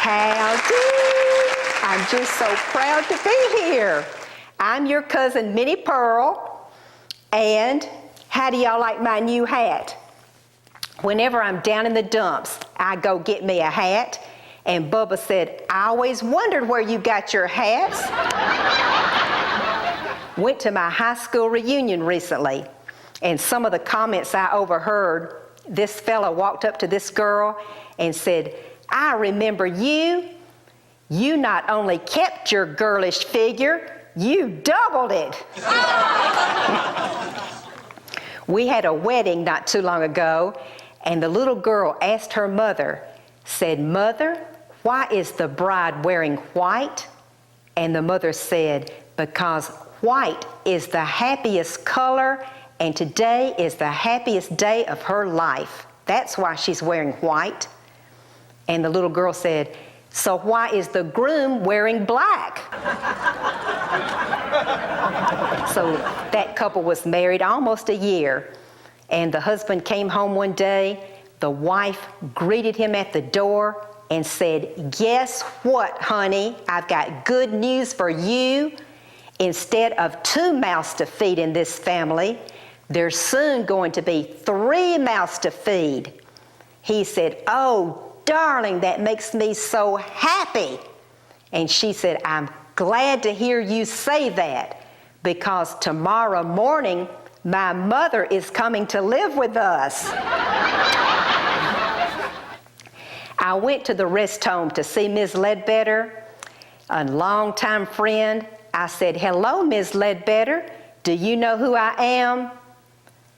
Howdy! I'm just so proud to be here. I'm your cousin Minnie Pearl, and how do y'all like my new hat? Whenever I'm down in the dumps, I go get me a hat, and Bubba said, I always wondered where you got your hats. Went to my high school reunion recently, and some of the comments I overheard, this fella walked up to this girl and said, I remember you. You not only kept your girlish figure, you doubled it. We had a wedding not too long ago, and the little girl asked her mother, said, Mother, why is the bride wearing white? And the mother said, because white is the happiest color, and today is the happiest day of her life. That's why she's wearing white. And the little girl said, so why is the groom wearing black? So that couple was married almost a year, and the husband came home one day. The wife greeted him at the door and said, guess what, honey? I've got good news for you. Instead of 2 mouths to feed in this family, there's soon going to be 3 mouths to feed. He said, oh, darling, that makes me so happy. And she said, I'm glad to hear you say that, because tomorrow morning, my mother is coming to live with us. I went to the rest home to see Ms. Ledbetter, a longtime friend. I said, hello, Ms. Ledbetter. Do you know who I am?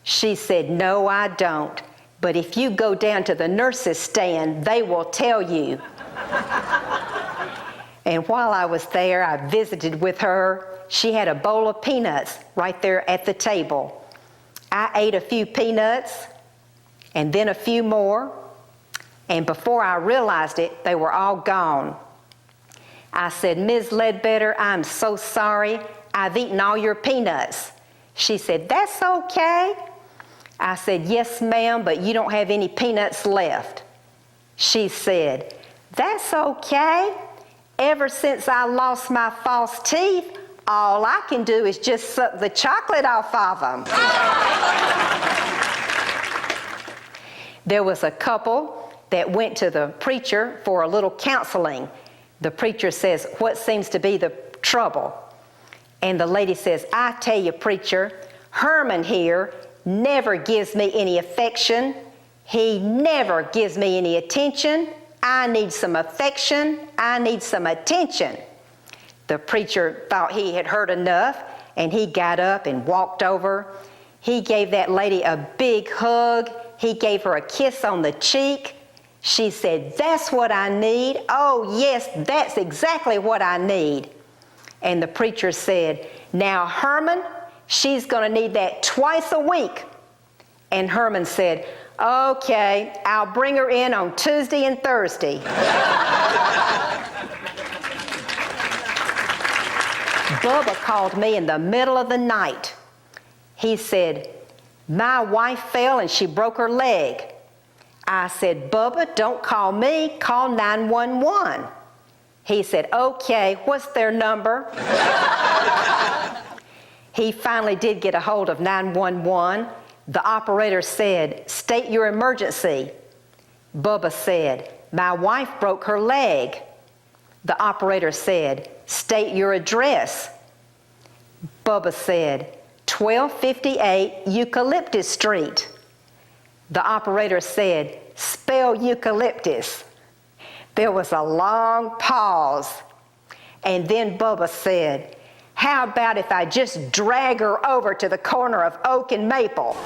She said, no, I don't. But if you go down to the nurse's stand, they will tell you. And while I was there, I visited with her. She had a bowl of peanuts right there at the table. I ate a few peanuts, and then a few more, and before I realized it, they were all gone. I said, Ms. Ledbetter, I'm so sorry. I've eaten all your peanuts. She said, that's okay. I said, yes, ma'am, but you don't have any peanuts left. She said, that's okay. Ever since I lost my false teeth, all I can do is just suck the chocolate off of them. There was a couple that went to the preacher for a little counseling. The preacher says, what seems to be the trouble? And the lady says, I tell you, preacher, Herman here never gives me any affection. He never gives me any attention. I need some affection. I need some attention. The preacher thought he had heard enough, and he got up and walked over. He gave that lady a big hug. He gave her a kiss on the cheek. She said, that's what I need. Oh, yes, that's exactly what I need. And the preacher said, now, Herman, she's going to need that twice a week. And Herman said, okay, I'll bring her in on Tuesday and Thursday. Bubba called me in the middle of the night. He said, my wife fell and she broke her leg. I said, Bubba, don't call me, call 911. He said, okay, what's their number? He finally did get a hold of 911. The operator said, state your emergency. Bubba said, my wife broke her leg. The operator said, state your address. Bubba said, 1258 Eucalyptus Street. The operator said, spell eucalyptus. There was a long pause, and then Bubba said, how about if I just drag her over to the corner of Oak and Maple?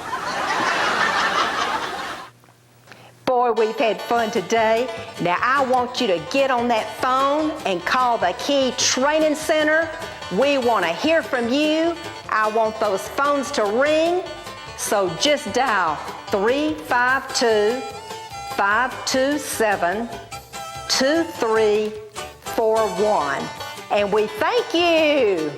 Boy, we've had fun today. Now I want you to get on that phone and call the Key Training Center. We want to hear from you. I want those phones to ring. So just dial 352-527-2341. And we thank you.